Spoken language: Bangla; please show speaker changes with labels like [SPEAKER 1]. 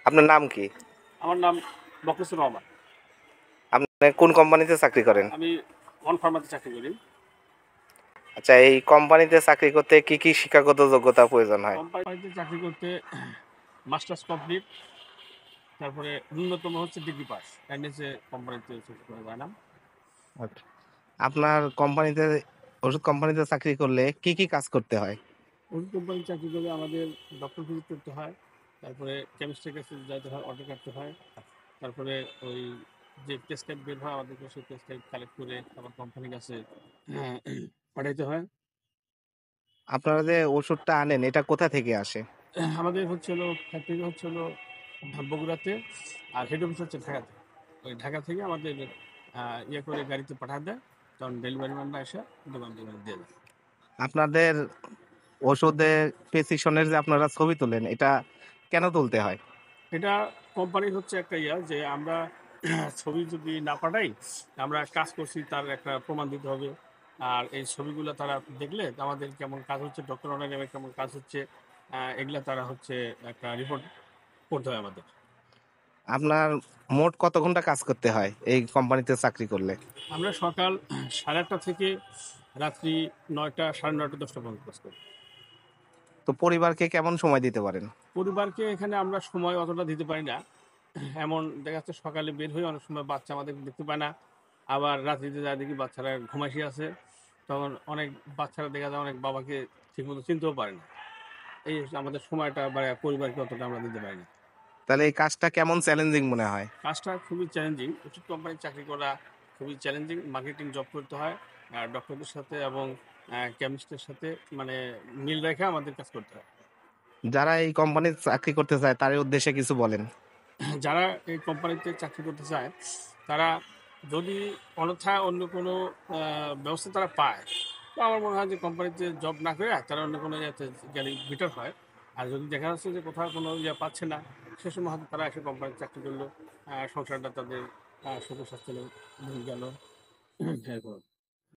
[SPEAKER 1] আপনার নাম কি?
[SPEAKER 2] আমার নাম বকরুসুর রহমান।
[SPEAKER 1] আপনি কোন কোম্পানিতে চাকরি করেন?
[SPEAKER 2] আমি অন ফার্মাতে চাকরি করি।
[SPEAKER 1] আচ্ছা, এই কোম্পানিতে চাকরি করতে কি কি শিক্ষাগত যোগ্যতা প্রয়োজন হয়?
[SPEAKER 2] কোম্পানিতে চাকরি করতে মাস্টার্স কমপ্লিট, তারপরে ন্যূনতম হচ্ছে ডিগ্রি পাস, তাই নিচে কোম্পানিতে চাকরি করা যায় না।
[SPEAKER 1] আচ্ছা। আপনার কোম্পানিতে ওষুধ কোম্পানিতে চাকরি করলে কি কি কাজ করতে হয়?
[SPEAKER 2] ওষুধ কোম্পানির চাকরি করে আমাদের ডক্টর ভিজিট করতে হয়, তারপরে কেমিস্ট্রির কাছে যাইতে হয়, অর্ডার কাটতে হয়, তারপরে ওই যে প্রেসক্রাইব বের হয় আমাদেরকে সেই প্রেসক্রাইব কালেক্ট করে আবার কোম্পানির কাছে পাঠাইতে হয়।
[SPEAKER 1] আপনারা যে ওষুধটা আনেন এটা কোথা থেকে আসে?
[SPEAKER 2] আমাদের হচ্ছে হলো ফ্যাক্টরি হচ্ছে হলো বগুড়াতে, আর হেড অফিস হচ্ছে ঢাকাতে। ওই ঢাকা থেকে আমাদের ইয়ে করে গাড়িতে পাঠা দেয়, তখন ডেলিভারি ম্যানরা এসে দোকান দোকানে দিয়ে দেয়।
[SPEAKER 1] আপনাদের ওষুধে প্রেসক্রিপশনের যে আপনারা ছবি তোলেন এটা কেন তুলতে হয়?
[SPEAKER 2] এটা কোম্পানির হচ্ছে একটা ইয়া যে আমরা ছবি যদি না পাঠাই, আমরা কাজ করছি তার একটা প্রমাণ দিতে হবে। আর এই ছবিগুলো তারা দেখলে আমাদের কেমন কাজ হচ্ছে, ডক্টর অনার কেমন কাজ হচ্ছে, এগুলা তারা হচ্ছে একটা রিপোর্ট করতে হয় আমাদের।
[SPEAKER 1] আপনার মোট কত ঘন্টা কাজ করতে হয় এই কোম্পানিতে চাকরি করলে?
[SPEAKER 2] আমরা সকাল 8:30 থেকে রাত্রি 9টা, 9:30, 10টা পর্যন্ত কাজ করি।
[SPEAKER 1] তো পরিবারকে কেমন সময় দিতে পারেন?
[SPEAKER 2] পরিবারকে এখানে আমরা সময় অতটা দিতে পারি না। এমন দেখা যাচ্ছে সকালে বের হই, অনেক সময় বাচ্চা আমাদের দেখতে পায় না। আবার রাত্রিতে যা দেখি বাচ্চারা ঘুমাইসি আছে। তখন অনেক বাচ্চারা দেখা যায় অনেক বাবাকে ঠিকমতো চিনতেও পারে না। এই হচ্ছে আমাদের সময়টা বা পরিবারকে অতটা আমরা দিতে পারি না।
[SPEAKER 1] তাহলে এই কাজটা কেমন চ্যালেঞ্জিং মনে হয়?
[SPEAKER 2] কাজটা খুবই চ্যালেঞ্জিং। ওষুধ কোম্পানির চাকরি করা খুবই চ্যালেঞ্জিং। মার্কেটিং জব করতে হয়। ডক্টরদের সাথে এবং কেমিস্টের সাথে মানে মিল রেখে আমাদের কাজ করতে হয়।
[SPEAKER 1] যারা এই কোম্পানিতে চাকরি করতে চায় তাদের উদ্দেশ্যে কিছু বলেন।
[SPEAKER 2] যারা এই কোম্পানিতে চাকরি করতে চায়, তারা যদি অন্যথায় অন্য কোনো ব্যবস্থা তারা পায়, তো আমার মনে হয় যে কোম্পানিতে জব না করে তারা অন্য কোনো ইয়েতে গেলে বেটার হয়। আর যদি দেখা যাচ্ছে যে কোথাও কোনো ইয়ে পাচ্ছে না, সে সময় হয়তো তারা এসে কোম্পানিতে চাকরি করলো, সংসারটা তাদের সুখে স্বাচ্ছন্দ্যে গেল। এরকম।